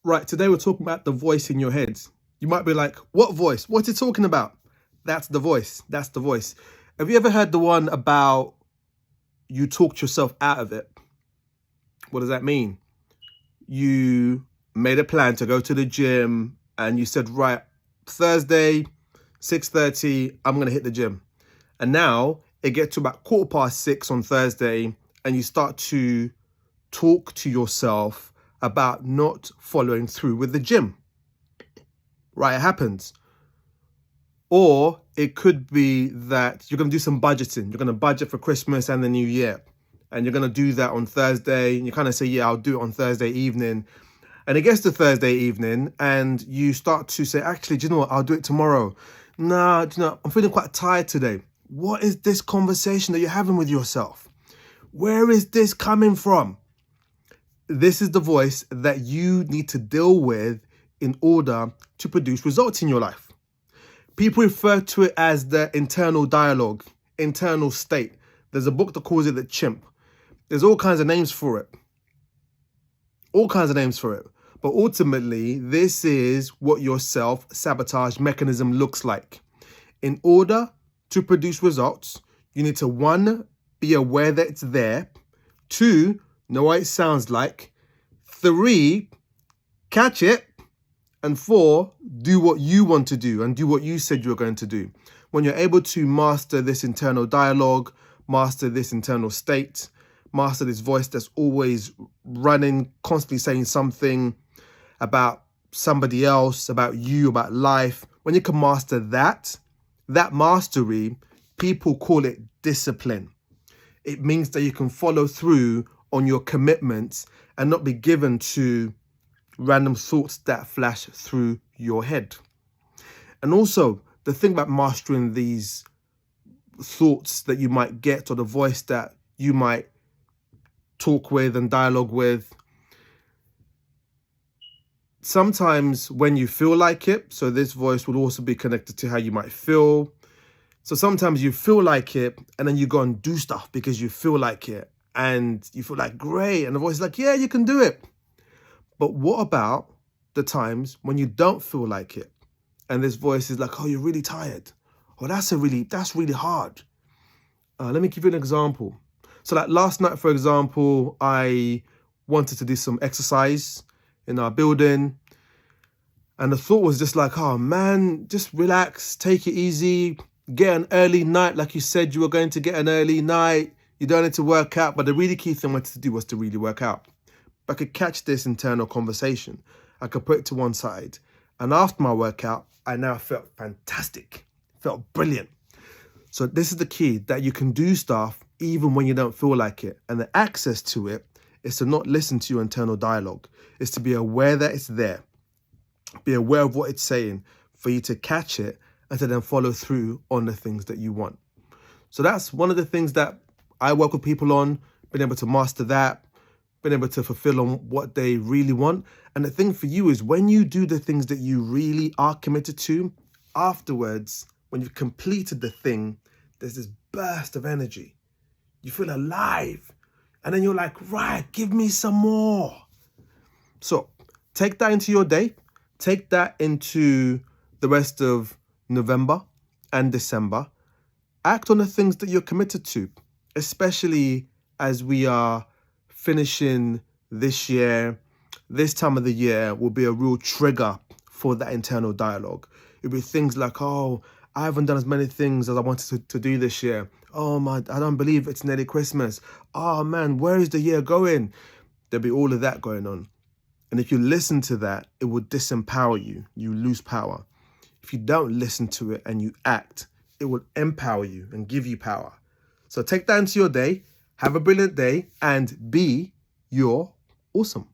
Right, today we're talking about the voice in your head. You might be like, what voice? What's it talking about? That's the voice. That's the voice. Have you ever heard the one about you talked yourself out of it? What does that mean? You made a plan to go to the gym and you said, right, Thursday, 6:30, I'm going to hit the gym. And now it gets to about 6:15 on Thursday and you start to talk to yourself about not following through with the gym. Right, it happens. Or it could be that you're going to do some budgeting. You're going to budget for Christmas and the New Year. And you're going to do that on Thursday. And you kind of say, yeah, I'll do it on Thursday evening. And it gets to Thursday evening and you start to say, actually, do you know what? I'll do it tomorrow. Nah, do you know, I'm feeling quite tired today. What is this conversation that you're having with yourself? Where is this coming from? This is the voice that you need to deal with in order to produce results in your life. People refer to it as the internal dialogue, internal state. There's a book that calls it the chimp. There's all kinds of names for it. All kinds of names for it. But ultimately, this is what your self-sabotage mechanism looks like. In order to produce results, you need to, 1, be aware that it's there. 2, know what it sounds like. 3, catch it. And 4, do what you want to do and do what you said you were going to do. When you're able to master this internal dialogue, master this internal state, master this voice that's always running, constantly saying something about somebody else, about you, about life. When you can master that mastery, people call it discipline. It means that you can follow through on your commitments and not be given to random thoughts that flash through your head. And also, the thing about mastering these thoughts that you might get, or the voice that you might talk with and dialogue with, sometimes when you feel like it, so this voice will also be connected to how you might feel. So sometimes you feel like it and then you go and do stuff because you feel like it and you feel like, great. And the voice is like, yeah, you can do it. But what about the times when you don't feel like it? And this voice is like, oh, you're really tired. Oh, that's really hard. Let me give you an example. So like last night, for example, I wanted to do some exercise in our building. And the thought was just like, oh man, just relax, take it easy, get an early night. Like you said, you were going to get an early night. You don't need to work out. But the really key thing I wanted to do was to really work out. I could catch this internal conversation. I could put it to one side. And after my workout, I now felt fantastic, felt brilliant. So this is the key, that you can do stuff even when you don't feel like it. And the access to it is to not listen to your internal dialogue. It's to be aware that it's there. Be aware of what it's saying for you to catch it and to then follow through on the things that you want. So that's one of the things that I work with people on, being able to master that, being able to fulfill on what they really want. And the thing for you is when you do the things that you really are committed to, afterwards, when you've completed the thing, there's this burst of energy. You feel alive. And then you're like, right, give me some more. So take that into your day. Take that into the rest of November and December. Act on the things that you're committed to, especially as we are finishing this year. This time of the year will be a real trigger for that internal dialogue. It'll be things like, oh, I haven't done as many things as I wanted to do this year. Oh my, I don't believe it's nearly Christmas. Oh man, where is the year going? There'll be all of that going on. And if you listen to that, it will disempower you. You lose power. If you don't listen to it and you act, it will empower you and give you power. So take that into your day. Have a brilliant day and be your awesome.